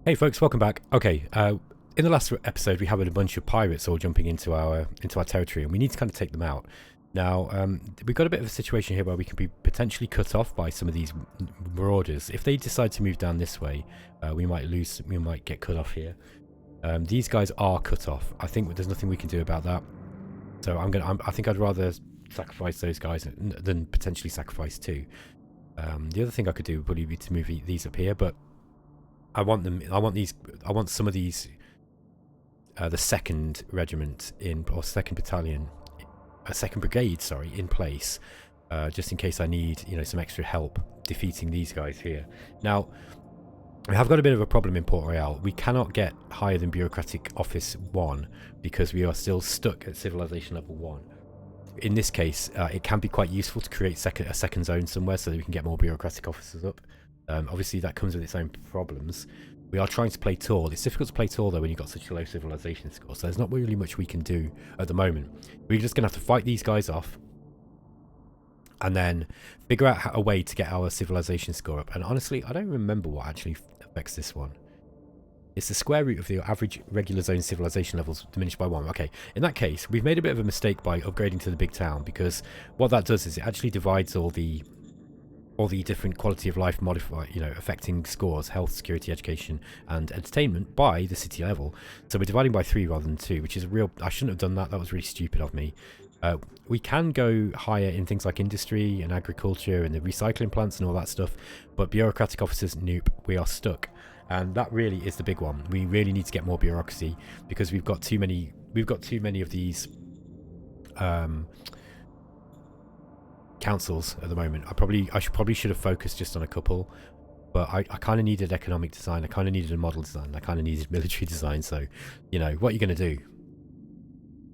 Hey folks, welcome back. Okay, in the last episode we had a bunch of pirates all jumping into our territory, and we need to kind of take them out. Now, we've got a bit of a situation here where we can be potentially cut off by some of these marauders. If they decide to move down this way, we might get cut off here. These guys are cut off. I think there's nothing we can do about that. So I think I'd rather sacrifice those guys than potentially sacrifice two. The other thing I could do would probably be to move these up here, but I want some of these, the 2nd regiment or 2nd battalion, 2nd brigade, sorry, in place, just in case I need, some extra help defeating these guys here. Now, we have got a bit of a problem in Port Royal. We cannot get higher than Bureaucratic Office 1 because we are still stuck at Civilization Level 1. In this case, it can be quite useful to create a second zone somewhere so that we can get more bureaucratic officers up. Obviously that comes with its own problems. We are trying to play tall. It's difficult to play tall though when you've got such a low civilization score, so there's not really much we can do at the moment. We're just going to have to fight these guys off and then figure out a way to get our civilization score up. And honestly, I don't remember what actually affects this one. It's the square root of the average regular zone civilization levels diminished by 1. Okay, in that case, we've made a bit of a mistake by upgrading to the big town, because what that does is it actually divides all the different quality of life modifier, affecting scores, health, security, education, and entertainment by the city level. So we're dividing by 3 rather than 2, which is I shouldn't have done that. That was really stupid of me. We can go higher in things like industry and agriculture and the recycling plants and all that stuff, but bureaucratic officers, nope, we are stuck. And that really is the big one. We really need to get more bureaucracy because we've got too many of these councils at the moment. I should have focused just on a couple, but I kind of needed economic design, I kind of needed a model design, I kind of needed military design. So what are you going to do?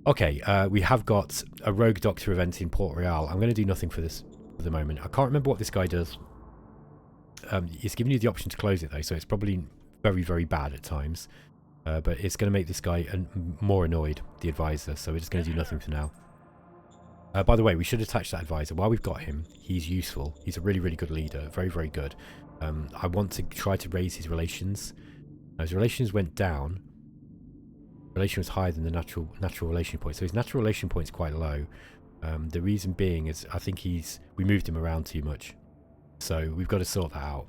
Okay, we have got a rogue doctor event in Port Royal. I'm going to do nothing for this for the moment. I can't remember what this guy does. It's giving you the option to close it though, so it's probably very, very bad at times, but it's going to make this guy more annoyed, the advisor, so we're just going to do nothing for now. By the way, we should attach that advisor. While we've got him, he's useful. He's a really, really good leader. Very, very good. I want to try to raise his relations. Now, his relations went down. Relation was higher than the natural relation point. So his natural relation point is quite low. The reason being is I think we moved him around too much. So we've got to sort that out.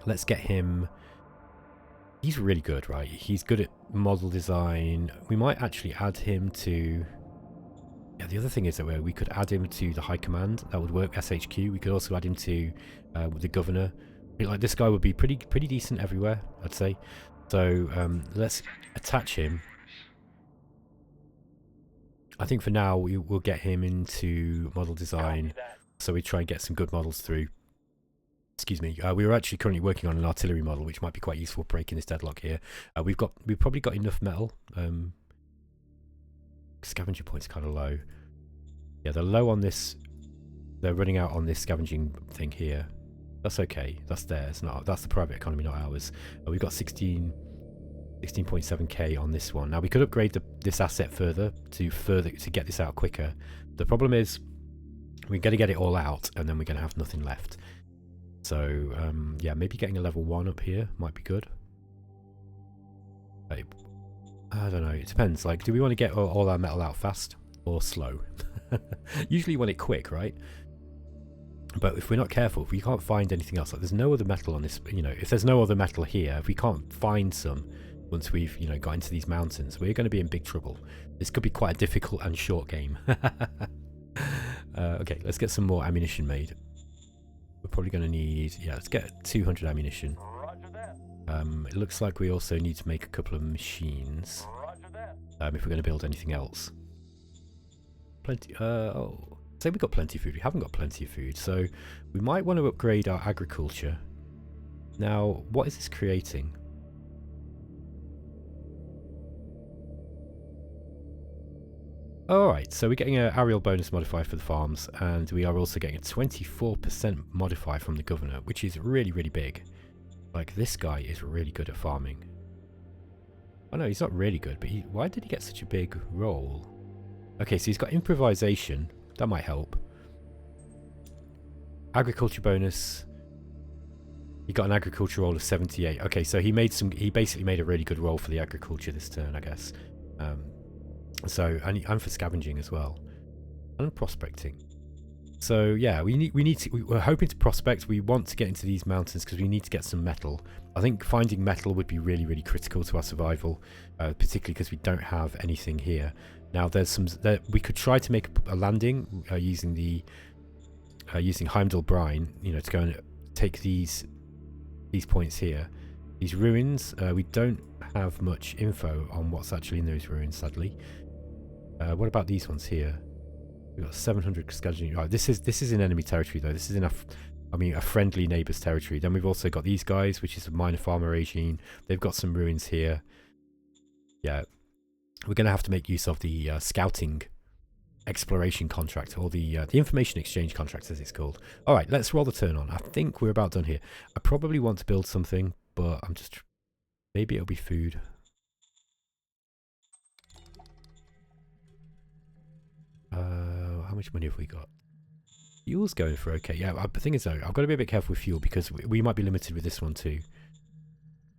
Let's get him. He's really good, right? He's good at model design. We might actually add him to... Yeah, the other thing is that we could add him to the High Command. That would work. SHQ. We could also add him to the Governor. Like, this guy would be pretty decent everywhere, I'd say. So let's attach him. I think for now we'll get him into model design, so we try and get some good models through. Excuse me. We were actually currently working on an artillery model, which might be quite useful breaking this deadlock here. We've probably got enough metal. Scavenger point's kind of low. Yeah, they're low on this. They're running out on this scavenging thing here. That's okay. That's theirs. That's the private economy, not ours. We've got 16.7k on this one. Now we could upgrade this asset further to get this out quicker. The problem is we're going to get it all out and then we're going to have nothing left. So yeah, maybe getting a level 1 up here might be good. I don't know, it depends. Like, do we want to get all our metal out fast or slow? Usually you want it quick, right? But if we're not careful, if we can't find anything else, like there's no other metal on this, if there's no other metal here, if we can't find some once we've, got into these mountains, we're going to be in big trouble. This could be quite a difficult and short game. Okay, let's get some more ammunition made. We're probably going to need, yeah, let's get 200 ammunition. It looks like we also need to make a couple of machines if we're going to build anything else. Plenty. Oh, say we've got plenty of food. We haven't got plenty of food, so we might want to upgrade our agriculture. Now, what is this creating? Alright, so we're getting an aerial bonus modifier for the farms, and we are also getting a 24% modifier from the governor, which is really, really big. Like, this guy is really good at farming. Oh no, he's not really good, but why did he get such a big role? Okay, so he's got improvisation. That might help. Agriculture bonus. He got an agriculture roll of 78. Okay, so he basically made a really good roll for the agriculture this turn, I guess. And for scavenging as well, and prospecting. So yeah, we're hoping to prospect. We want to get into these mountains because we need to get some metal. I think finding metal would be really, really critical to our survival, particularly because we don't have anything here. Now we could try to make a landing using Heimdall brine, to go and take these points here. These ruins, we don't have much info on what's actually in those ruins, sadly. What about these ones here? We've got 700 scheduling. Right, this is in enemy territory though. This is in a friendly neighbour's territory. Then we've also got these guys, which is a minor farmer regime. They've got some ruins here. Yeah, we're going to have to make use of the scouting exploration contract, or the information exchange contract as it's called. All right, let's roll the turn on. I think we're about done here. I probably want to build something, but I'm just maybe it'll be food. How much money have we got? Fuel's going for okay. Yeah, the thing is though, I've got to be a bit careful with fuel because we might be limited with this one too.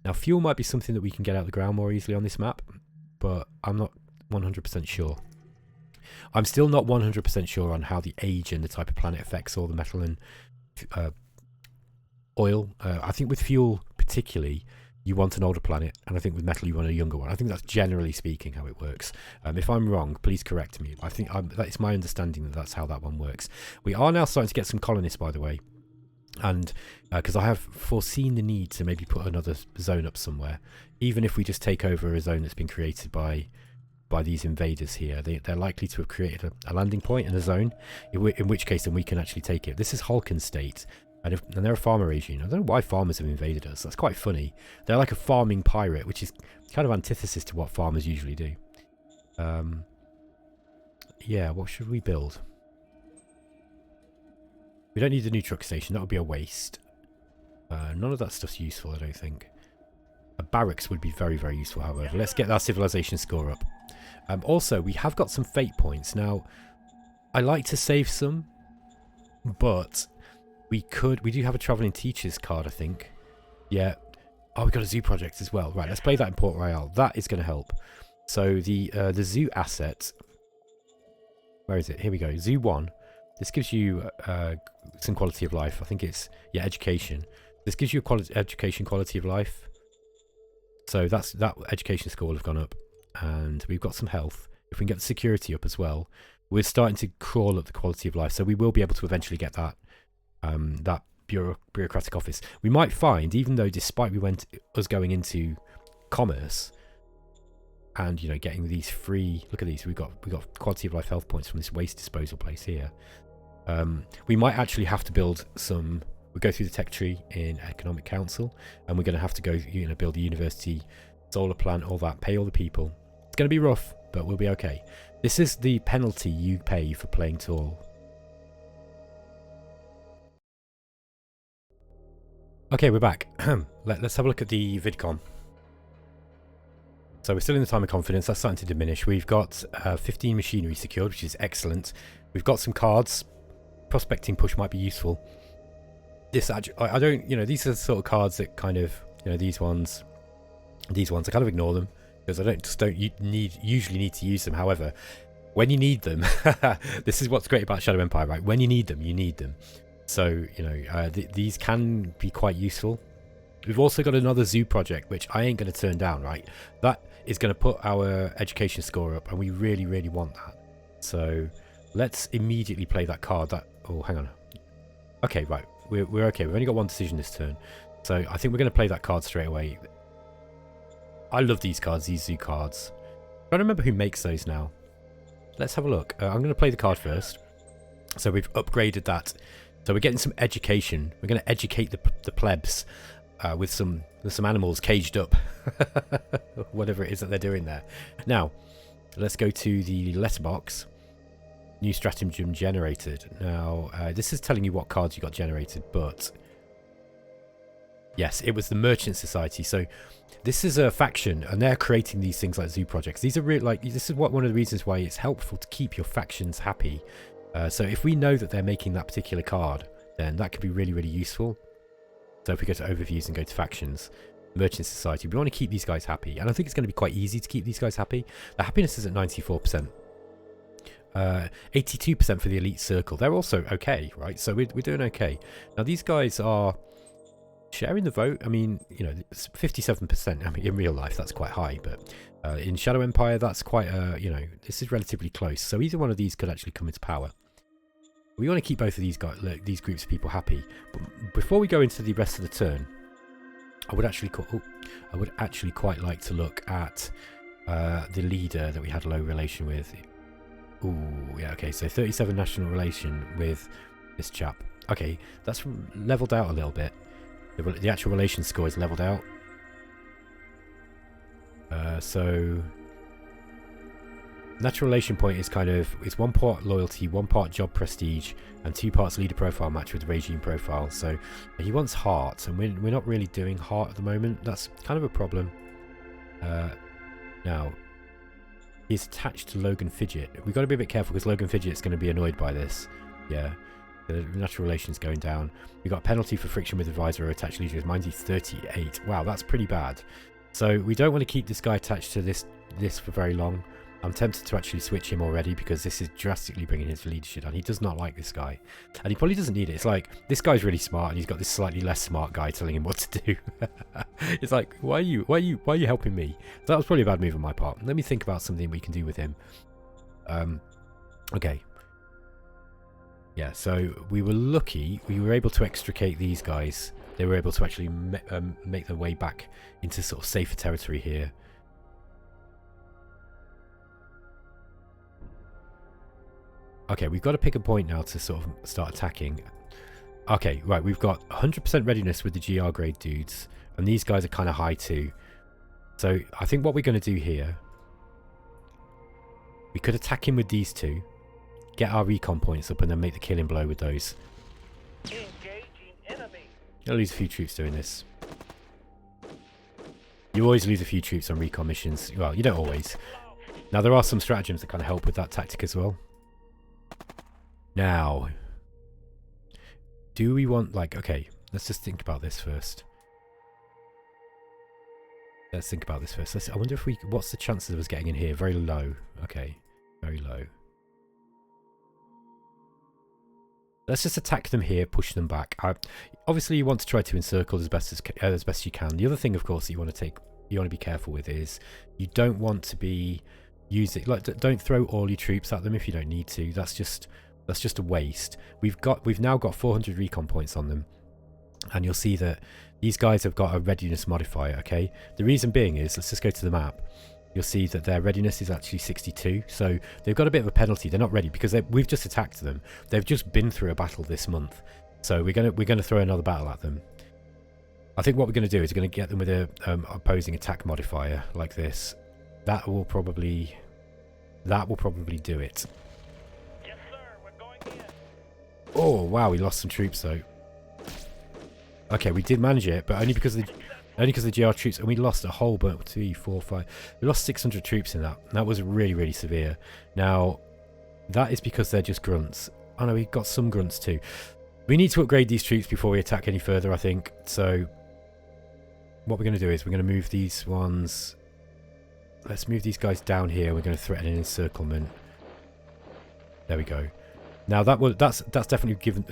Now, fuel might be something that we can get out of the ground more easily on this map, but I'm not 100% sure. I'm still not 100% sure on how the age and the type of planet affects all the metal and oil. I think with fuel particularly, you want an older planet, and I think with metal you want a younger one. I think that's generally speaking how it works. If I'm wrong, please correct me. I think that's my understanding that that's how that one works. We are now starting to get some colonists, by the way, and because I have foreseen the need to maybe put another zone up somewhere, even if we just take over a zone that's been created by these invaders here. They're likely to have created a landing point and a zone, in which case then we can actually take it. This is Hulken State. And they're a farmer regime. I don't know why farmers have invaded us. That's quite funny. They're like a farming pirate, which is kind of antithesis to what farmers usually do. Yeah, what should we build? We don't need a new truck station. That would be a waste. None of that stuff's useful, I don't think. A barracks would be very, very useful, however. Let's get our civilization score up. Also, we have got some fate points. Now, I like to save some, but we do have a travelling teachers card, I think. Yeah. Oh, we've got a zoo project as well. Right, let's play that in Port Royal. That is going to help. So the zoo asset, where is it? Here we go. Zoo 1. This gives you some quality of life. I think it's, yeah, education. This gives you a education quality of life. So that education score will have gone up. And we've got some health. If we can get the security up as well, we're starting to crawl up the quality of life. So we will be able to eventually get that bureaucratic office. We might find, even though despite us going into commerce and getting these free, look at these, we've got quality of life health points from this waste disposal place here. We might actually have to build some. We go through the tech tree in Economic Council, and we're going to have to go build a university, solar plant, all that, pay all the people. It's going to be rough, but we'll be okay. This is the penalty you pay for playing tall. Okay, we're back. Let's have a look at the vidcom. So we're still in the time of confidence. That's starting to diminish. We've got 15 machinery secured, which is excellent. We've got some cards. Prospecting push might be useful. This I don't, these are the sort of cards that kind of, these ones, I kind of ignore them because I don't usually need to use them. However, when you need them, this is what's great about Shadow Empire, right? When you need them, you need them. So, these can be quite useful. We've also got another zoo project, which I ain't going to turn down, right? That is going to put our education score up, and we really, really want that. So, let's immediately play that card. Oh, hang on. Okay, right. We're okay. We've only got one decision this turn. So, I think we're going to play that card straight away. I love these cards, these zoo cards. I don't remember who makes those now. Let's have a look. I'm going to play the card first. So, we've upgraded that. So we're getting some education. We're going to educate the plebs with some animals caged up, whatever it is that they're doing there. Now, let's go to the letterbox. New stratagem generated. Now, this is telling you what cards you got generated, but yes, it was the Merchant Society. So this is a faction, and they're creating these things like zoo projects. These are this is one of the reasons why it's helpful to keep your factions happy. So if we know that they're making that particular card, then that could be really, really useful. So if we go to overviews and go to factions, merchant society, we want to keep these guys happy. And I think it's going to be quite easy to keep these guys happy. The happiness is at 94%. 82% for the elite circle. They're also okay, right? So we're doing okay. Now these guys are sharing the vote. I mean, you know, it's 57%. I mean, in real life, that's quite high, but in Shadow Empire, that's quite, you know, this is relatively close. So either one of these could actually come into power. We want to keep both of these guys, these groups of people happy. But before we go into the rest of the turn, I would actually quite like to look at the leader that we had low relation with. Ooh, yeah, okay. So 37 national relation with this chap. Okay, that's leveled out a little bit. The actual relation score is leveled out. So natural relation point is kind of, it's 1 part loyalty, 1 part job prestige, and 2 parts leader profile match with regime profile. So he wants heart, and we're not really doing heart at the moment. That's kind of a problem. Now he's attached to Logan Fidget. We've got to be a bit careful because Logan Fidget's going to be annoyed by this. Yeah. The natural relations going down. We got a penalty for friction with advisor or attached leaders. Mine's 38. Wow, that's pretty bad. So we don't want to keep this guy attached to this for very long. I'm tempted to actually switch him already because this is drastically bringing his leadership down. He does not like this guy, and he probably doesn't need it. It's like this guy's really smart, and he's got this slightly less smart guy telling him what to do. It's like, why are you helping me? So that was probably a bad move on my part. Let me think about something we can do with him. Okay. Yeah, so we were lucky. We were able to extricate these guys. They were able to actually make their way back into sort of safer territory here. Okay, we've got to pick a point now to sort of start attacking. Okay, right, we've got 100% readiness with the GR grade dudes, and these guys are kind of high too. So I think what we're going to do here, we could attack him with these two, get our recon points up, and then make the killing blow with those. I'll lose a few troops doing this. You always lose a few troops on recon missions. Well, you don't always. Now, there are some stratagems that kind of help with that tactic as well. Now, do we want, like, okay, let's just think about this first. Let's think about this first. I wonder if we, what's the chances of us getting in here? Very low. Okay, very low. Let's just attack them here, push them back. Obviously, you want to try to encircle as best you can. The other thing, of course, that you want to be careful with is you don't want to be using, like, don't throw all your troops at them if you don't need to. That's just a waste. We've now got 400 recon points on them, and you'll see that these guys have got a readiness modifier. Okay, the reason being is, let's just go to the map. You'll see that their readiness is actually 62, so they've got a bit of a penalty. They're not ready because we've just attacked them. They've just been through a battle this month, so we're gonna throw another battle at them. I think what we're going to do is we're going to get them with a opposing attack modifier like this. That will probably do it. Yes, sir. We're going in. Oh wow, we lost some troops though. Okay, we did manage it, but only because of the GR troops, and we lost a whole bunch. 3, 4, 5. We lost 600 troops in that. That was really, really severe. Now, that is because they're just grunts. Oh no, we got some grunts too. We need to upgrade these troops before we attack any further, I think. So, what we're going to do is we're going to move these ones. Let's move these guys down here. We're going to threaten an encirclement. There we go. Now that's definitely given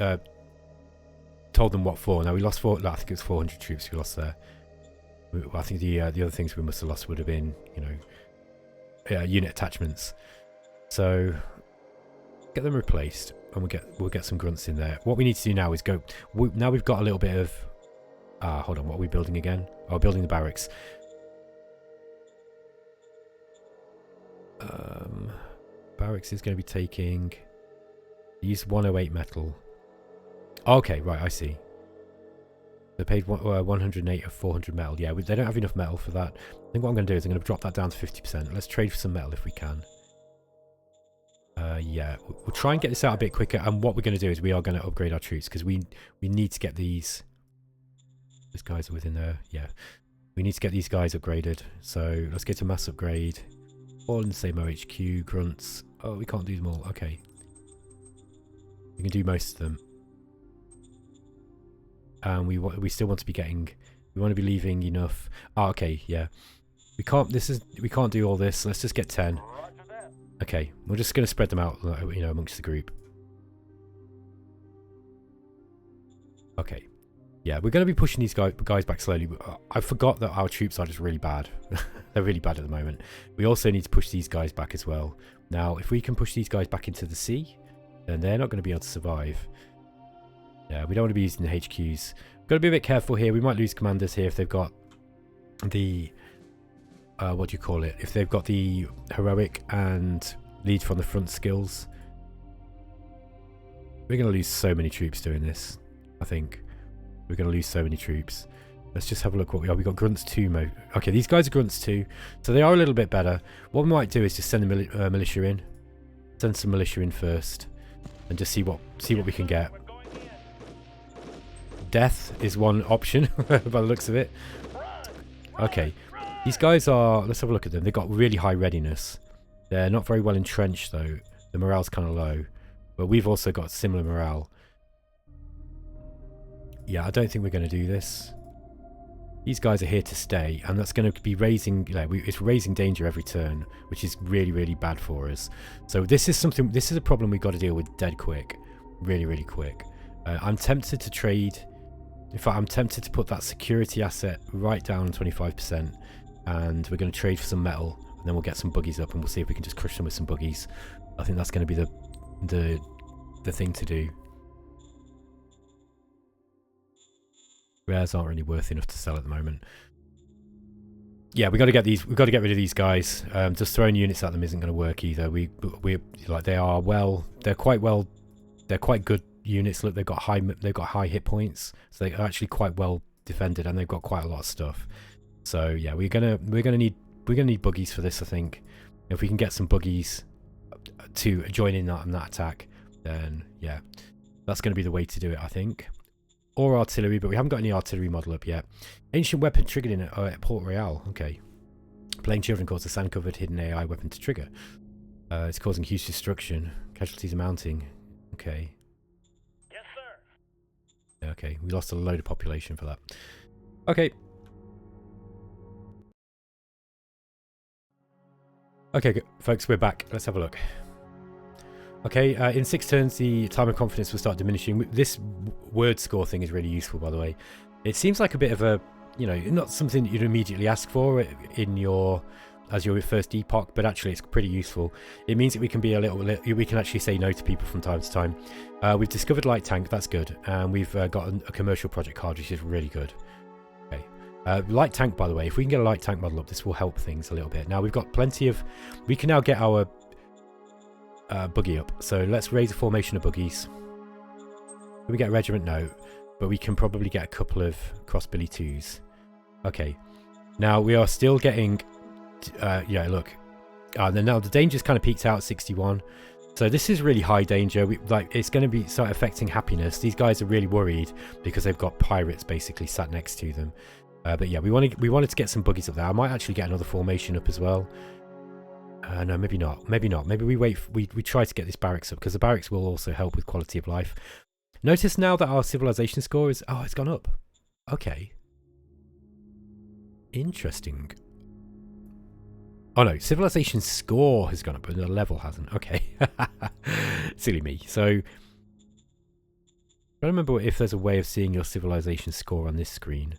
told them what for. Now we lost I think it was 400 troops we lost there. I think the other things we must have lost would have been, you know, unit attachments. So get them replaced, and we'll get some grunts in there. What we need to do now is go. Now we've got a little bit of. Hold on, what are we building again? Oh, building the barracks. Barracks is going to be taking. Use 108 metal. Okay, right, I see. They paid 108 of 400 metal. Yeah, they don't have enough metal for that. I think what I'm going to do is I'm going to drop that down to 50%. Let's trade for some metal if we can. Yeah, we'll try and get this out a bit quicker. And what we're going to do is we are going to upgrade our troops because we need to get these. These guys are within there. Yeah, we need to get these guys upgraded. So let's go to mass upgrade. All in the same OHQ. Grunts. Oh, we can't do them all. Okay. We can do most of them. and we still want to be getting. We want to be leaving enough. Oh, okay, yeah. We can't do all this. Let's just get 10. Okay, we're just going to spread them out, amongst the group. Okay. Yeah, we're going to be pushing these guys back slowly. I forgot that our troops are just really bad. They're really bad at the moment. We also need to push these guys back as well. Now, if we can push these guys back into the sea, then they're not going to be able to survive. Yeah, we don't want to be using the HQs. Got to be a bit careful here. We might lose commanders here if they've got the... what do you call it? If they've got the heroic and lead from the front skills. We're going to lose so many troops doing this, I think. We're going to lose so many troops. Let's just have a look what we are. We've got grunts 2. Okay, these guys are grunts 2. So they are a little bit better. What we might do is just send the militia in. Send some militia in first. And just see what we can get. Death is one option by the looks of it. Okay. These guys are... Let's have a look at them. They've got really high readiness. They're not very well entrenched though. The morale's kind of low. But we've also got similar morale. Yeah, I don't think we're going to do this. These guys are here to stay, and that's going to be raising... it's raising danger every turn, which is really, really bad for us. So this is something... This is a problem we've got to deal with dead quick. Really, really quick. I'm tempted to trade... In fact, I'm tempted to put that security asset right down 25%, and we're going to trade for some metal, and then we'll get some buggies up, and we'll see if we can just crush them with some buggies. I think that's going to be the thing to do. Rares aren't really worth enough to sell at the moment. Yeah, we got to get these. We've got to get rid of these guys. Just throwing units at them isn't going to work either. They're quite good units. Look, they've got high hit points, so they're actually quite well defended, and they've got quite a lot of stuff. So yeah, we're gonna need buggies for this. I think if we can get some buggies to join in that attack, then yeah, that's going to be the way to do it, I think. Or artillery, but we haven't got any artillery model up yet. Ancient weapon triggered in at Port Royal. Okay. Playing children cause a sand-covered hidden AI weapon to trigger. It's causing huge destruction. Casualties are mounting. Okay. Yes, sir. Okay, we lost a load of population for that. Okay. Okay, good. Folks, we're back. Let's have a look. Okay, in 6 turns, the time of confidence will start diminishing. This word score thing is really useful, by the way. It seems like a bit of a, not something you'd immediately ask for as your first epoch, but actually it's pretty useful. It means that we can be we can actually say no to people from time to time. We've discovered light tank, that's good, and we've got a commercial project card, which is really good. Okay, light tank, by the way, if we can get a light tank model up, this will help things a little bit. Now we've got plenty of, we can now get our buggy up, so let's raise a formation of buggies. Can we get a regiment? No, but we can probably get a couple of crossbilly 2s. Okay, now we are still getting yeah, look, now the danger's kind of peaked out at 61, so this is really high danger. It's going to start affecting happiness. These guys are really worried because they've got pirates basically sat next to them. But yeah, we wanted to get some buggies up there. I might actually get another formation up as well. No, maybe not. Maybe not. Maybe we wait. We try to get this barracks up, because the barracks will also help with quality of life. Notice now that our civilization score is... Oh, it's gone up. Okay. Interesting. Oh no, civilization score has gone up, but the level hasn't. Okay. Silly me. So, I don't remember if there's a way of seeing your civilization score on this screen.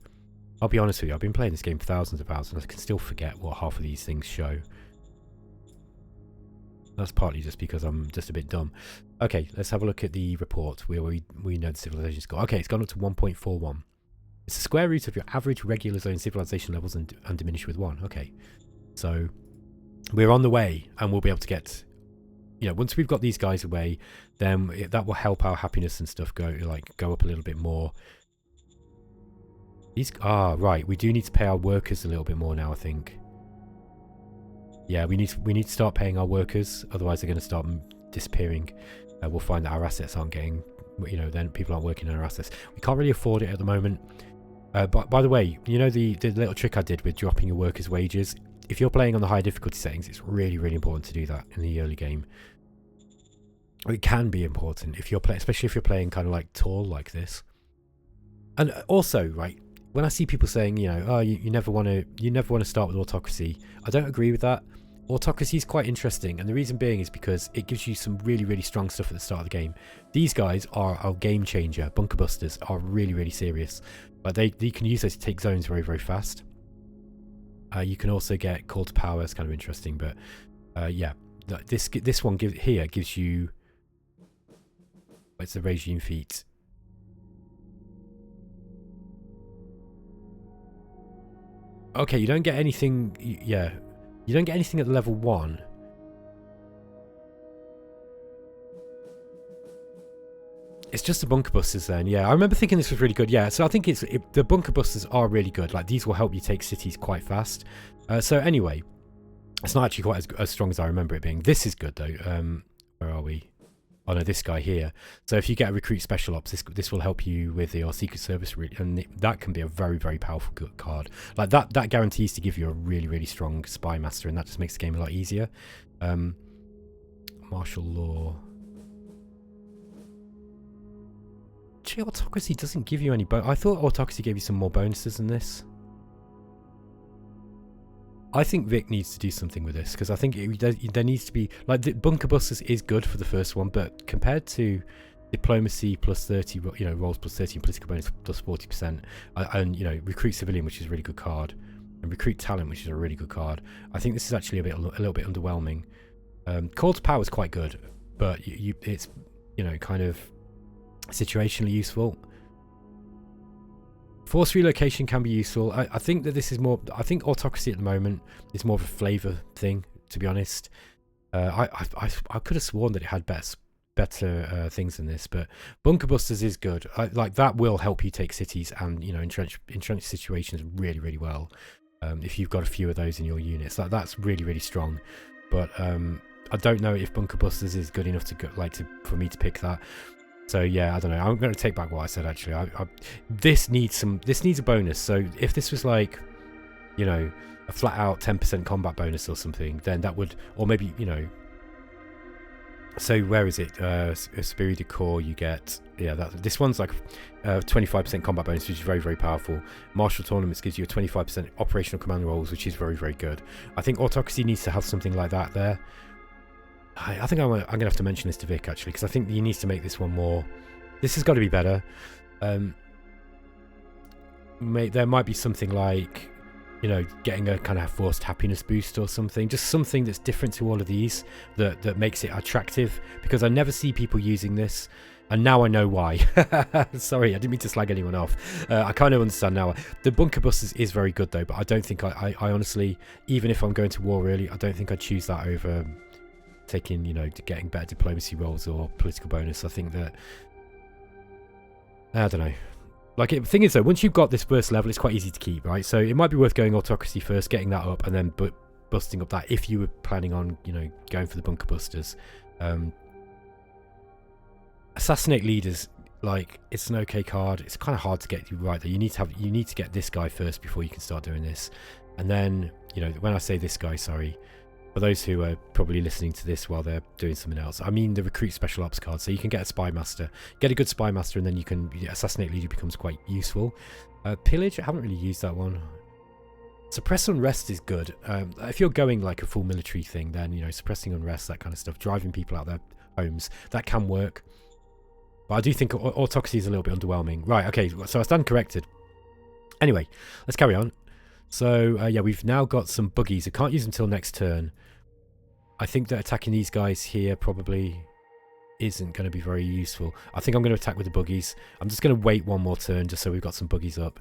I'll be honest with you, I've been playing this game for thousands of hours, and I can still forget what half of these things show. That's partly just because I'm just a bit dumb. Okay, let's have a look at the report where we know the civilization score. Okay, it's gone up to 1.41. It's the square root of your average regular zone civilization levels and diminish with 1. Okay, so we're on the way, and we'll be able to get... once we've got these guys away, then that will help our happiness and stuff go up a little bit more. Right, we do need to pay our workers a little bit more now, I think. Yeah, we need to start paying our workers, otherwise they're going to start disappearing. We'll find that our assets aren't getting, then people aren't working on our assets. We can't really afford it at the moment. But by the way, the little trick I did with dropping your workers' wages, if you're playing on the high difficulty settings, it's really, really important to do that in the early game. It can be important if you're especially if you're playing kind of like tall like this. And also, right, when I see people saying, you know, oh, you never want to start with Autocracy, I don't agree with that. Autocracy is quite interesting, and the reason being is because it gives you some really, really strong stuff at the start of the game. These guys are a game changer. Bunker busters are really, really serious. Like you can use those to take zones very, very fast. You can also get call to power. It's kind of interesting, but yeah, this one gives you. It's the regime feat. Okay, you don't get anything. Yeah, you don't get anything at level 1. It's just the bunker busters then. Yeah, I remember thinking this was really good. Yeah, so I think the bunker busters are really good. Like, these will help you take cities quite fast. So anyway, it's not actually quite as strong as I remember it being. This is good though. Where are we? Oh no, this guy here. So if you get a recruit special ops, this will help you with your secret service, and that can be a very, very powerful card. Like that guarantees to give you a really, really strong spy master, and that just makes the game a lot easier. Martial law. Actually, Autocracy doesn't give you any I thought Autocracy gave you some more bonuses than this. I think Vic needs to do something with this, because I think there needs to be, like, the bunker busters is good for the first one, but compared to diplomacy plus 30, you know, rolls plus 30 and political bonus plus 40%, and you know, recruit civilian, which is a really good card, and recruit talent, which is a really good card, I think this is actually a little bit underwhelming. Call to power is quite good, but it's, you know, kind of situationally useful. Force relocation can be useful. I think that this is more. I think Autocracy at the moment is more of a flavour thing, to be honest. I could have sworn that it had better things than this, but bunker busters is good. Like, that will help you take cities and, you know, entrench situations really, really well. If you've got a few of those in your units, that's really, really strong. But I don't know if bunker busters is good enough for me to pick that. So yeah, I don't know. I'm going to take back what I said. Actually, this needs a bonus. So if this was like, you know, a flat out 10% combat bonus or something, then that would, or maybe, you know. So where is it? Esprit de Corps, you get, yeah. This one's like 25% combat bonus, which is very, very powerful. Martial tournaments gives you a 25% operational command rolls, which is very, very good. I think Autocracy needs to have something like that there. I think I'm going to have to mention this to Vic, actually, because I think he needs to make this one more. This has got to be better. There might be something like, you know, getting a kind of forced happiness boost or something. Just something that's different to all of these that makes it attractive, because I never see people using this. And now I know why. Sorry, I didn't mean to slag anyone off. I kind of understand now. The bunker busters is very good, though, but I don't think I honestly, even if I'm going to war early, I don't think I'd choose that over taking, you know, getting better diplomacy rolls or political bonus. I think that, I don't know. Like, the thing is though, once you've got this first level, it's quite easy to keep, right? So it might be worth going Autocracy first, getting that up, and then busting up that if you were planning on, you know, going for the bunker busters. Assassinate leaders, like, it's an okay card. It's kind of hard to get you right though. You need to get this guy first before you can start doing this. And then, you know, when I say this guy, sorry, for those who are probably listening to this while they're doing something else, I mean the recruit special ops card. So you can get a spy master, get a good spy master, and then you can assassinate leader becomes quite useful. Pillage, I haven't really used that one. Suppress unrest is good. If you're going like a full military thing, then, you know, suppressing unrest, that kind of stuff, driving people out of their homes, that can work. But I do think Autocracy is a little bit underwhelming. Right, okay, so I stand corrected. Anyway, let's carry on. So yeah, we've now got some buggies. I can't use them until next turn. I think that attacking these guys here probably isn't going to be very useful. I think I'm going to attack with the buggies. I'm just going to wait one more turn just so we've got some buggies up.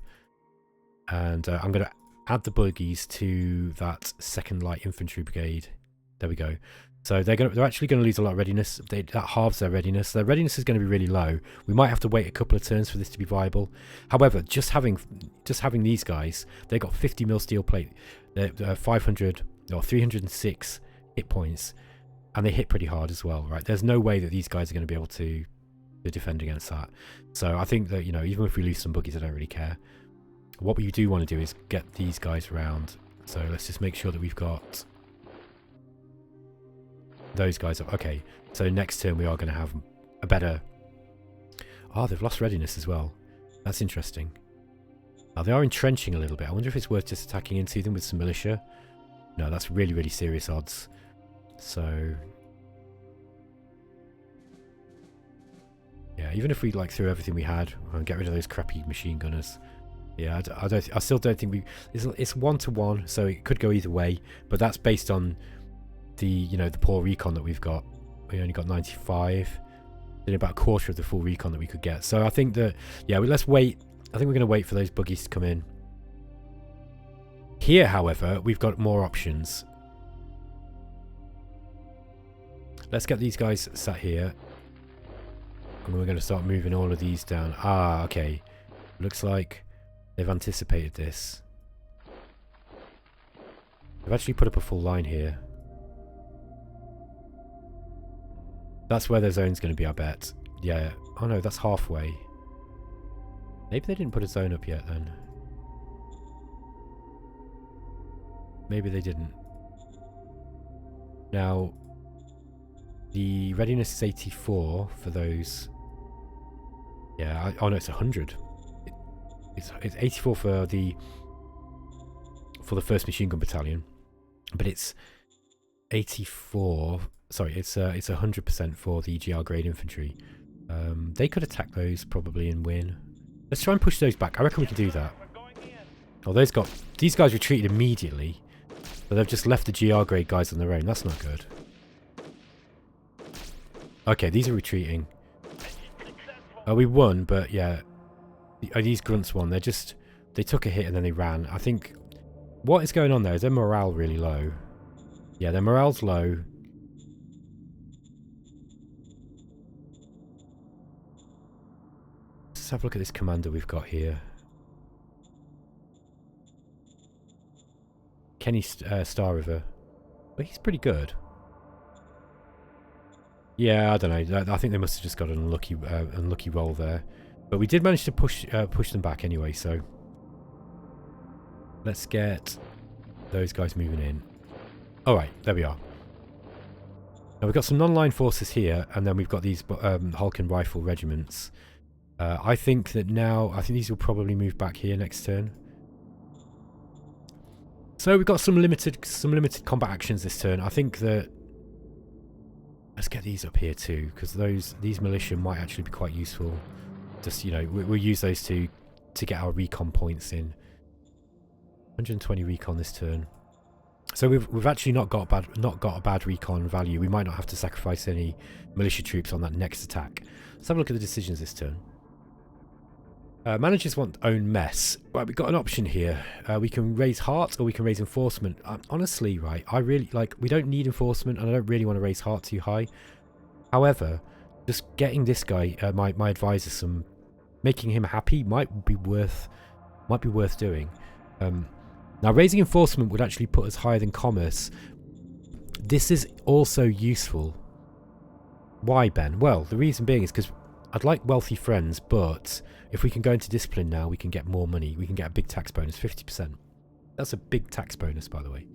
And I'm going to add the buggies to that 2nd Light Infantry Brigade. There we go. So they're actually going to lose a lot of readiness. That halves their readiness. Their readiness is going to be really low. We might have to wait a couple of turns for this to be viable. However, just having these guys, they got 50 mil steel plate, 500 or 306 hit points, and they hit pretty hard as well, right? There's no way that these guys are going to be able to defend against that. So I think that, you know, even if we lose some buggies, I don't really care. What we do want to do is get these guys around. So let's just make sure that we've got those guys up. Okay, so next turn we are going to have a better... Oh, they've lost readiness as well. That's interesting. Now, they are entrenching a little bit. I wonder if it's worth just attacking into them with some militia. No, that's really, really serious odds. So... yeah, even if we like threw everything we had and get rid of those crappy machine gunners. Yeah, I still don't think we... It's 1-to-1, so it could go either way. But that's based on the, you know, the poor recon that we've got. We only got 95. Did about a quarter of the full recon that we could get. So I think that, yeah, let's wait. I think we're going to wait for those buggies to come in. Here, however, we've got more options. Let's get these guys sat here. And we're going to start moving all of these down. Ah, okay. Looks like they've anticipated this. They've actually put up a full line here. That's where their zone's going to be, I bet. Yeah. Oh no, that's halfway. Maybe they didn't put a zone up yet then. Maybe they didn't. Now, the readiness is 84 for those. Yeah, oh no, it's 100. It's 84 for the first machine gun battalion, but it's 84. Sorry, it's 100% for the GR grade infantry. They could attack those probably and win. Let's try and push those back. I reckon we can do that. Oh, these guys retreated immediately, but they've just left the GR grade guys on their own. That's not good. Okay, these are retreating. We won, but yeah, these grunts won. They took a hit and then they ran. I think what is going on there is their morale really low. Yeah, their morale's low. Let's have a look at this commander we've got here. Kenny Star River. But he's pretty good. Yeah, I don't know. I think they must have just got an unlucky roll there. But we did manage to push them back anyway, so... let's get those guys moving in. Alright, there we are. Now we've got some non-line forces here, and then we've got these Hulk rifle regiments. I think these will probably move back here next turn. So we've got some limited combat actions this turn. I think that... let's get these up here too, because these militia might actually be quite useful. Just, you know, we'll use those to get our recon points in. 120 recon this turn. So we've actually not got a bad recon value. We might not have to sacrifice any militia troops on that next attack. Let's have a look at the decisions this turn. Managers want own mess. Right, we've got an option here. We can raise heart or we can raise enforcement. Honestly, right, I really like. We don't need enforcement, and I don't really want to raise heart too high. However, just getting this guy, my advisor, some making him happy might be worth doing. Now, raising enforcement would actually put us higher than commerce. This is also useful. Why, Ben? Well, the reason being is because I'd like wealthy friends, but if we can go into discipline now, we can get more money. We can get a big tax bonus, 50%. That's a big tax bonus, by the way.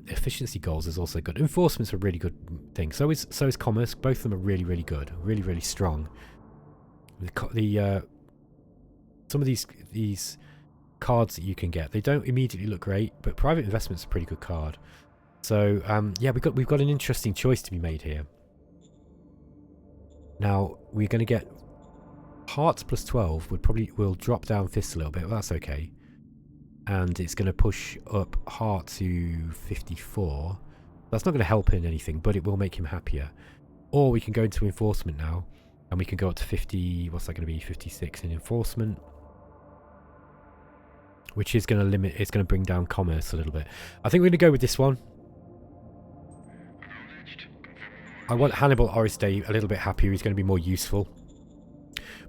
Efficiency goals is also good. Enforcement's a really good thing. So is commerce. Both of them are really, really good. Really, really strong. Some of these cards that you can get, they don't immediately look great, but private investment's a pretty good card. So yeah, we've got an interesting choice to be made here. Now we're going to get hearts plus 12 will drop down fists a little bit, but that's okay. And it's going to push up heart to 54. That's not going to help in anything, but it will make him happier. Or we can go into enforcement now, and we can go up to 50. What's that going to be? 56 in enforcement, which is going to limit. It's going to bring down commerce a little bit. I think we're going to go with this one. I want Hannibal Oriste a little bit happier. He's going to be more useful.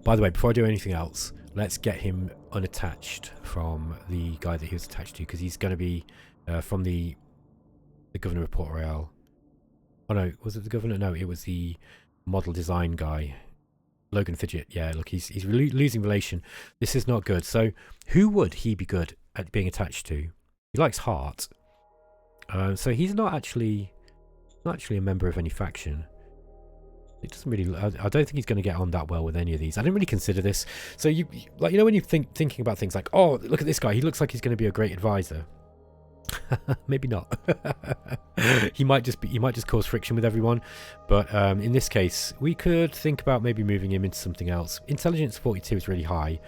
By the way, before I do anything else, let's get him unattached from the guy that he was attached to, because he's going to be from the Governor of Port Royal. Oh no, was it the Governor? No, it was the model design guy. Logan Fidget. Yeah, look, he's losing relation. This is not good. So who would he be good at being attached to? He likes heart. So he's not actually a member of any faction. It doesn't really. I don't think he's going to get on that well with any of these. I didn't really consider this. So you like, you know, when you thinking about things like, oh, look at this guy. He looks like he's going to be a great advisor. Maybe not. He might just cause friction with everyone. But in this case, we could think about maybe moving him into something else. Intelligence 42 is really high.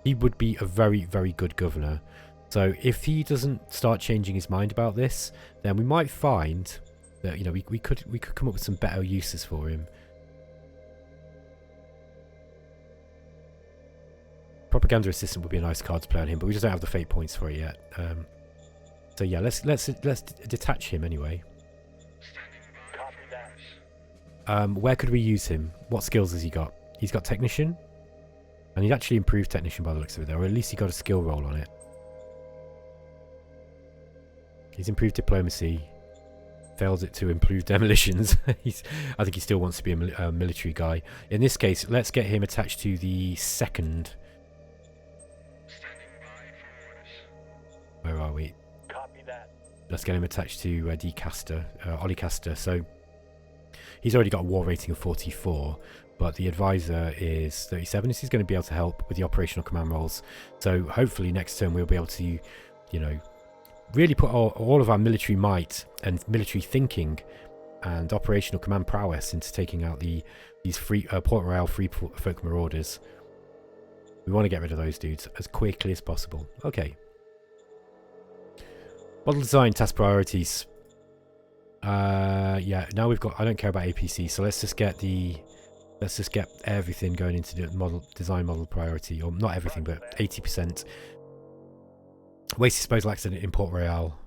He would be a very, very good governor. So if he doesn't start changing his mind about this, then we might find that, you know, we could come up with some better uses for him. Propaganda assistant would be a nice card to play on him, but we just don't have the fate points for it yet. So yeah, let's detach him anyway. Where could we use him? What skills has he got? He's got technician, and he'd actually improved technician by the looks of it there, or at least he got a skill roll on it. He's improved diplomacy, failed it to improve demolitions. I think he still wants to be a military guy. In this case, let's get him attached to the second. Where are we? Copy that. Let's get him attached to Decaster, Olicaster. So he's already got a war rating of 44, but the advisor is 37. This is going to be able to help with the operational command roles. So hopefully next turn we'll be able to, you know, really put all of our military might and military thinking and operational command prowess into taking out these Port Royale free folk marauders. We want to get rid of those dudes as quickly as possible. Okay. Model design task priorities. Yeah, now we've got, I don't care about APC, so let's just get everything going into the design model priority, or not everything, but 80%. Waste disposal accident in Port Royale.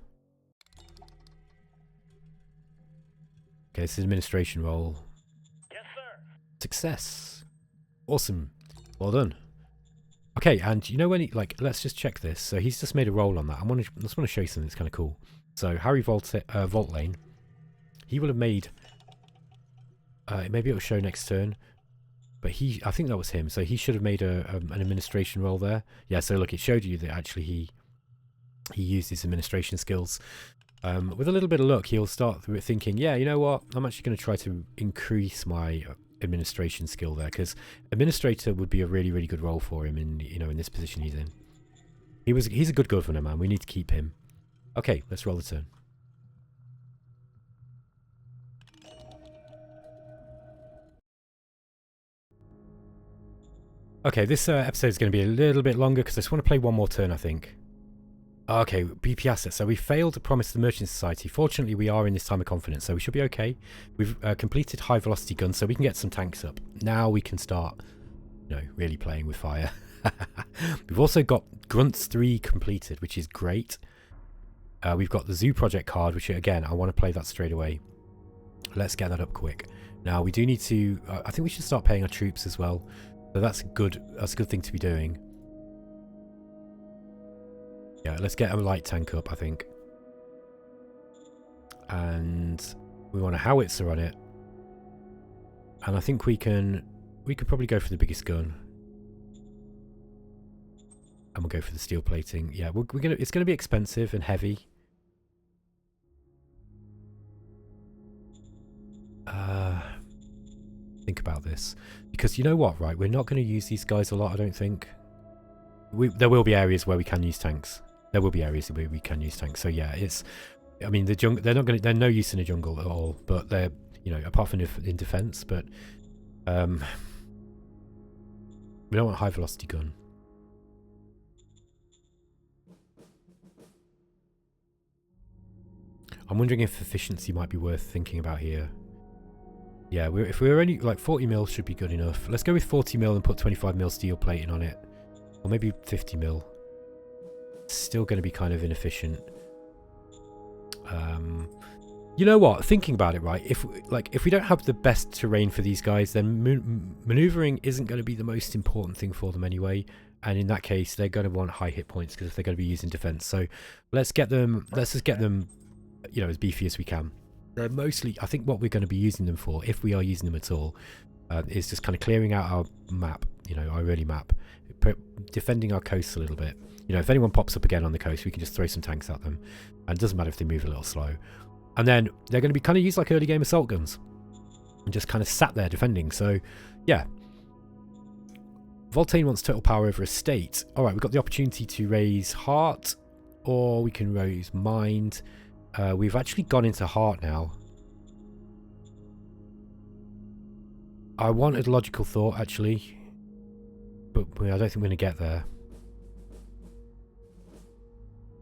Okay, this is administration role. Yes, sir. Success. Awesome. Well done. Okay, and you know when he, like, let's just check this. So he's just made a roll on that. I just want to show you something that's kind of cool. So Harry Voltlane, he will have made. Maybe it'll show next turn, but I think that was him. So he should have made an administration roll there. Yeah. So look, it showed you that actually he used his administration skills. With a little bit of luck, he'll start thinking, yeah, you know what? I'm actually going to try to increase my administration skill there, because administrator would be a really, really good role for him in, you know, in this position he's in. He's a good governor, man. We need to keep him. Okay, let's roll the turn. Okay, this episode is going to be a little bit longer because I just want to play one more turn, I think. Okay, BP assets. So we failed to promise the Merchant Society. Fortunately, we are in this time of confidence, so we should be okay. We've completed high velocity guns, so we can get some tanks up. Now we can start, you know, really playing with fire. We've also got Grunts 3 completed, which is great. We've got the Zoo Project card, which again, I want to play that straight away. Let's get that up quick. Now we do need to. I think we should start paying our troops as well. So that's good. That's a good thing to be doing. Yeah, let's get a light tank up, I think. And we want a howitzer on it. And I think we could probably go for the biggest gun. And we'll go for the steel plating. Yeah, it's gonna be expensive and heavy. Think about this, because you know what, right? We're not going to use these guys a lot, I don't think. There will be areas where we can use tanks. There will be areas where we can use tanks. So yeah, I mean, the jungle. They're no use in the jungle at all. But they're, you know, apart from in defense. But we don't want a high velocity gun. I'm wondering if efficiency might be worth thinking about here. Yeah, if we're only like 40 mil should be good enough. Let's go with 40 mil and put 25 mil steel plating on it, or maybe 50 mil. Still going to be kind of inefficient. You know what? Thinking about it, right? If we don't have the best terrain for these guys, then maneuvering isn't going to be the most important thing for them anyway. And in that case, they're going to want high hit points because they're going to be using defense. So let's just get them, you know, as beefy as we can. They're mostly, I think, what we're going to be using them for, if we are using them at all, is just kind of clearing out our map, you know, our early map, defending our coast a little bit. You know, if anyone pops up again on the coast, we can just throw some tanks at them, and it doesn't matter if they move a little slow. And then they're going to be kind of used like early game assault guns. and just kind of sat there defending. So, yeah. Voltaine wants total power over a state. Alright, we've got the opportunity to raise Heart, or we can raise Mind. We've actually gone into Heart now. I wanted Logical Thought, actually. But I don't think we're going to get there.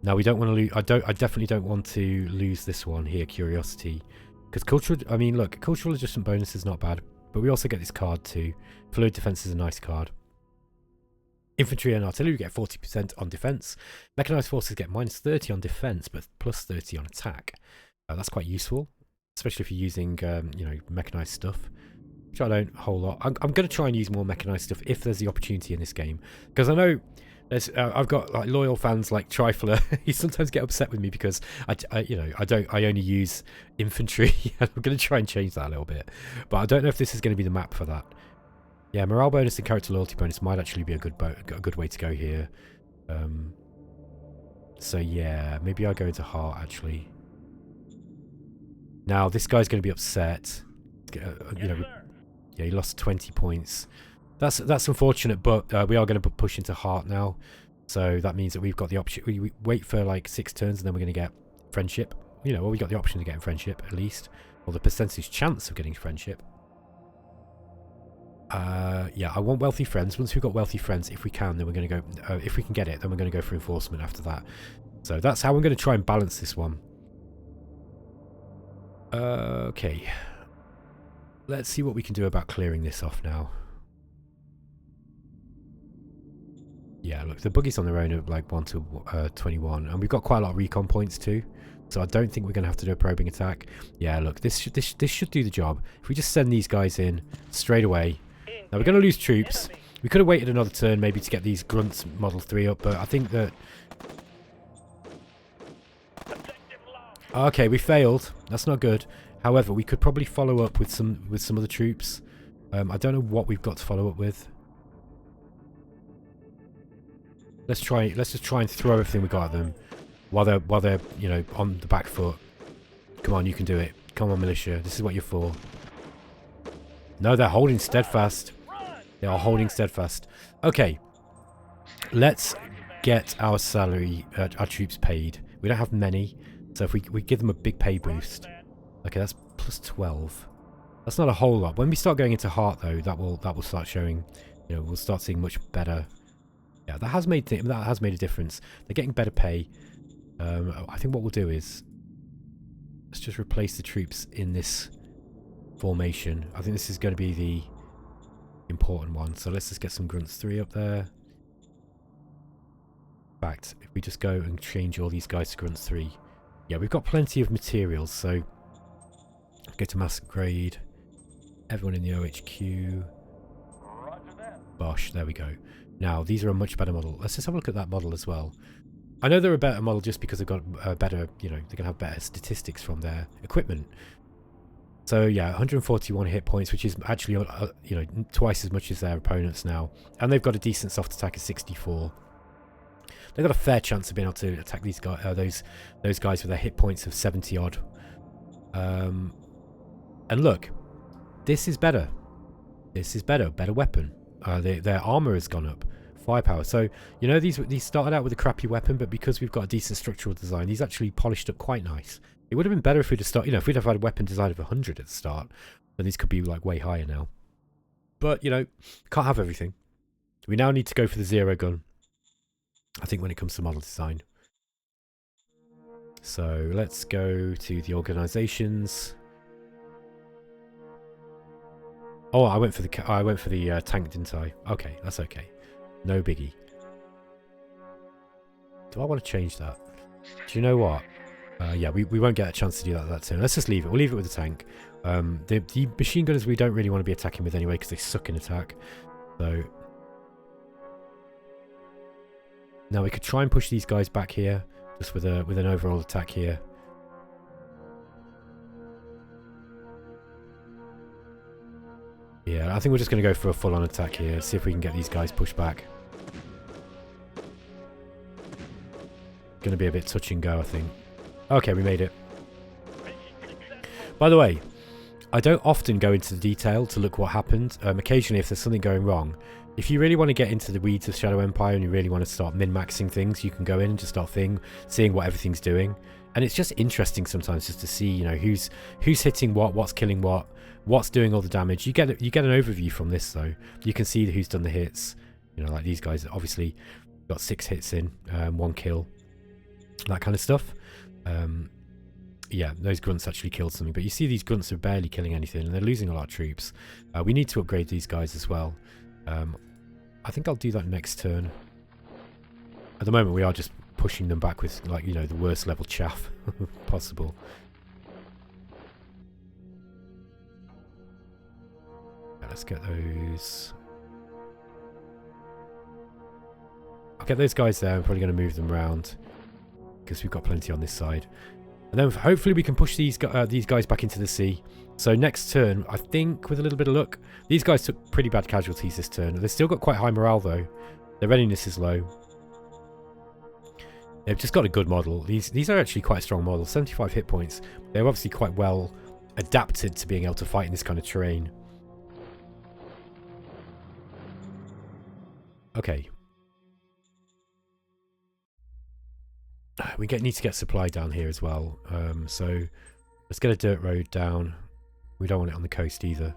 No, we don't want to lose. I definitely don't want to lose this one here, Curiosity. Because cultural, I mean, look, cultural adjustment bonus is not bad. But we also get this card too. Fluid Defense is a nice card. Infantry and Artillery get 40% on defense. Mechanized Forces get -30 on defense, but +30 on attack. That's quite useful, especially if you're using, you know, mechanized stuff. Which I don't a whole lot. I'm going to try and use more mechanized stuff if there's the opportunity in this game, because I know there's I've got like loyal fans like Trifler. He sometimes get upset with me because I only use infantry. I'm going to try and change that a little bit, but I don't know if this is going to be the map for that. Yeah, morale bonus and character loyalty bonus might actually be a good way to go here. So yeah, maybe I'll go into Heart actually. Now this guy's going to be upset. You know, yeah, he lost 20 points. That's unfortunate, but we are going to push into Heart now. So that means that we've got the option. We wait for like 6 turns, and then we're going to get Friendship. You know, well, we got the option to get Friendship at least, or the percentage chance of getting Friendship. Yeah, I want Wealthy Friends. Once we've got Wealthy Friends, if we can, then we're going to go. If we can get it, then we're going to go for Enforcement after that. So that's how I'm going to try and balance this one. Okay. Let's see what we can do about clearing this off now. Yeah, look, the Buggies on their own are like 1 to 21, and we've got quite a lot of recon points too. So I don't think we're going to have to do a probing attack. Yeah, look, this should do the job. If we just send these guys in straight away. Now we're going to lose troops. We could have waited another turn maybe to get these Grunts Model 3 up, but I think that... Okay, we failed. That's not good. However, we could probably follow up with some other troops. I don't know what we've got to follow up with. Let's just try and throw everything we got at them while they're you know, on the back foot. Come on, you can do it. Come on, militia. This is what you're for. No, they're holding steadfast. They are holding steadfast. Okay. Let's get our salary, our troops paid. We don't have many, so if we give them a big pay boost. Okay, that's +12. That's not a whole lot. When we start going into Heart, though, that will start showing. You know, we'll start seeing much better. Yeah, that has made a difference. They're getting better pay. I think what we'll do is let's just replace the troops in this formation. I think this is going to be the important one. So let's just get some Grunts 3 up there. In fact, if we just go and change all these guys to Grunts 3. Yeah, we've got plenty of materials, so go to mass grade. Everyone in the OHQ. Bosh, there we go. Now, these are a much better model. Let's just have a look at that model as well. I know they're a better model just because they've got a better, you know, they're going to have better statistics from their equipment. So, yeah, 141 hit points, which is actually, you know, twice as much as their opponents now. And they've got a decent soft attack of 64. They've got a fair chance of being able to attack these guys, those guys with their hit points of 70 odd. And look, this is better. This is better. Better weapon. Their armor has gone up. Firepower. So, you know, these started out with a crappy weapon, but because we've got a decent structural design, these actually polished up quite nice. It would have been better if we'd have started, you know, if we'd have had a weapon design of 100 at the start, then these could be like way higher now. But, you know, can't have everything. We now need to go for the zero gun, I think, when it comes to model design. So let's go to the organizations. Oh, I went for the tank, didn't I? Okay, that's okay. No biggie. Do I want to change that? Do you know what? Yeah, we won't get a chance to do that turn. Let's just leave it. We'll leave it with the tank. The machine gunners we don't really want to be attacking with anyway because they suck in attack. So now we could try and push these guys back here, just with an overall attack here. Yeah, I think we're just going to go for a full-on attack here. See if we can get these guys pushed back. Going to be a bit touch and go, I think. Okay, we made it. By the way, I don't often go into the detail to look what happened. Occasionally, if there's something going wrong, if you really want to get into the weeds of Shadow Empire and you really want to start min-maxing things, you can go in and just start seeing what everything's doing. And it's just interesting sometimes just to see, you know, who's hitting what's killing what's doing all the damage. You get an overview from this though. You can see who's done the hits. You know, like these guys obviously got 6 hits in, 1 kill, that kind of stuff. Yeah, those grunts actually killed something, but you see these grunts are barely killing anything and they're losing a lot of troops. We need to upgrade these guys as well. I think I'll do that next turn. At the moment we are just pushing them back with, like, you know, the worst level chaff possible. Yeah, let's get those. I'll get those guys there. I'm probably going to move them around because we've got plenty on this side. And then hopefully we can push these guys back into the sea. So next turn, I think with a little bit of luck, these guys took pretty bad casualties this turn. They've still got quite high morale though. Their readiness is low. They've just got a good model. These are actually quite strong models. 75 hit points. They're obviously quite well adapted to being able to fight in this kind of terrain. Okay. We need to get supply down here as well. So let's get a dirt road down. We don't want it on the coast either.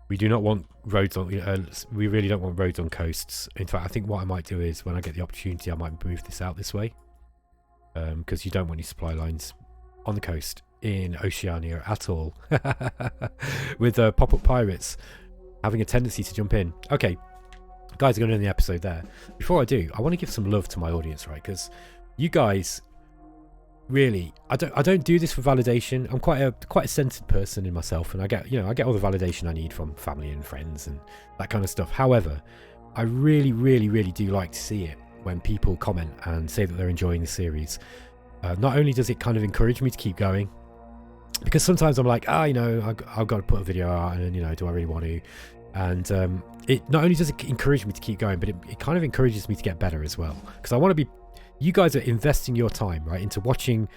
We do not want roads on. We really don't want roads on coasts. In fact, I think what I might do is, when I get the opportunity, I might move this out this way, because you don't want any supply lines on the coast in Oceania at all. With pop-up pirates having a tendency to jump in. Okay, guys, are going to end the episode there. Before I do, I want to give some love to my audience, right? Because you guys, really, I don't do this for validation. I'm quite a centered person in myself, and I get all the validation I need from family and friends and that kind of stuff. However, I really, really, really do like to see it when people comment and say that they're enjoying the series. Not only does it kind of encourage me to keep going, because sometimes I'm like, you know, I've got to put a video out, and you know, do I really want to? And it not only does it encourage me to keep going, but it kind of encourages me to get better as well, because I want to be. You guys are investing your time, right, into watching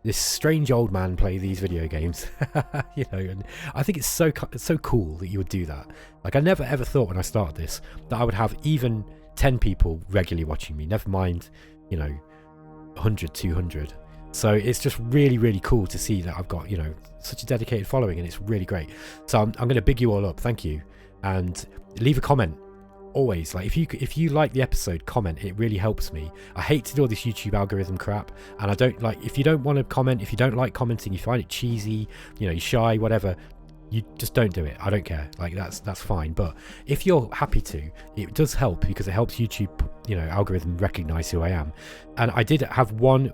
this strange old man play these video games. You know, and I think it's so cool that you would do that. Like, I never ever thought when I started this that I would have even 10 people regularly watching me, never mind, you know, 100, 200. So it's just really, really cool to see that I've got, you know, such a dedicated following, and it's really great. So I'm going to big you all up. Thank you. And leave a comment. Always, like, if you like the episode, comment. It really helps me. I hate to do all this YouTube algorithm crap, and I don't like, if you don't want to comment, if you don't like commenting, you find it cheesy, you know, you're shy, whatever, you just don't do it. I don't care. Like, that's fine. But if you're happy to, it does help, because it helps YouTube, you know, algorithm recognize who I am. And I did have one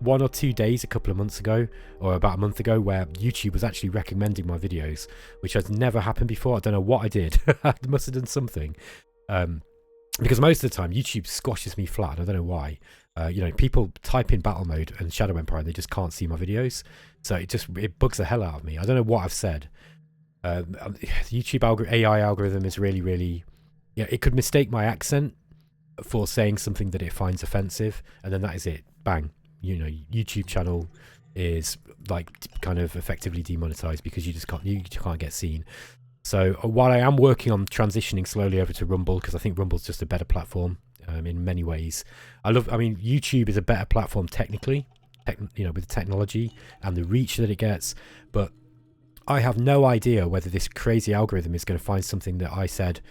or 2 days a couple of months ago, or about a month ago, where YouTube was actually recommending my videos, which has never happened before. I don't know what I did. I must have done something, because most of the time YouTube squashes me flat. I don't know why. You know, people type in battle mode and Shadow Empire and they just can't see my videos, so it bugs the hell out of me. I don't know what I've said. YouTube AI algorithm is really, really, yeah, it could mistake my accent for saying something that it finds offensive, and then that is it. Bang. You know, YouTube channel is like kind of effectively demonetized, because you can't get seen. So while I am working on transitioning slowly over to Rumble, because I think Rumble's just a better platform in many ways. I mean, YouTube is a better platform technically, you know, with the technology and the reach that it gets. But I have no idea whether this crazy algorithm is going to find something that I said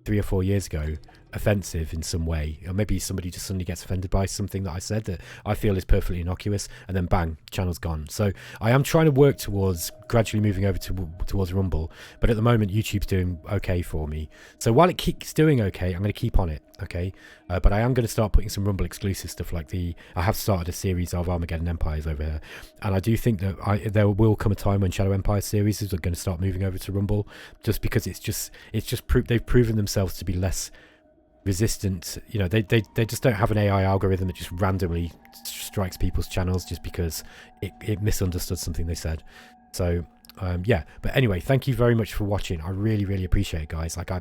3 or 4 years ago offensive in some way, or maybe somebody just suddenly gets offended by something that I said that I feel is perfectly innocuous, and then bang, channel's gone. So I am trying to work towards gradually moving over towards Rumble, but at the moment YouTube's doing okay for me. So while it keeps doing okay, I'm going to keep on it, okay? But I am going to start putting some Rumble exclusive stuff, like I have started a series of Armageddon Empires over here, and I do think that there will come a time when Shadow Empire series is going to start moving over to Rumble, just because they've proven themselves to be less resistant. You know, they just don't have an AI algorithm that just randomly strikes people's channels just because it misunderstood something they said. So yeah, but anyway, thank you very much for watching. I really, really appreciate it, guys. Like,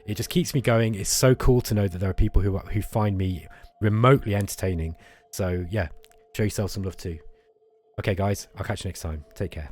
it just keeps me going. It's so cool to know that there are people who find me remotely entertaining. So yeah, show yourself some love too. Okay guys, I'll catch you next time. Take care.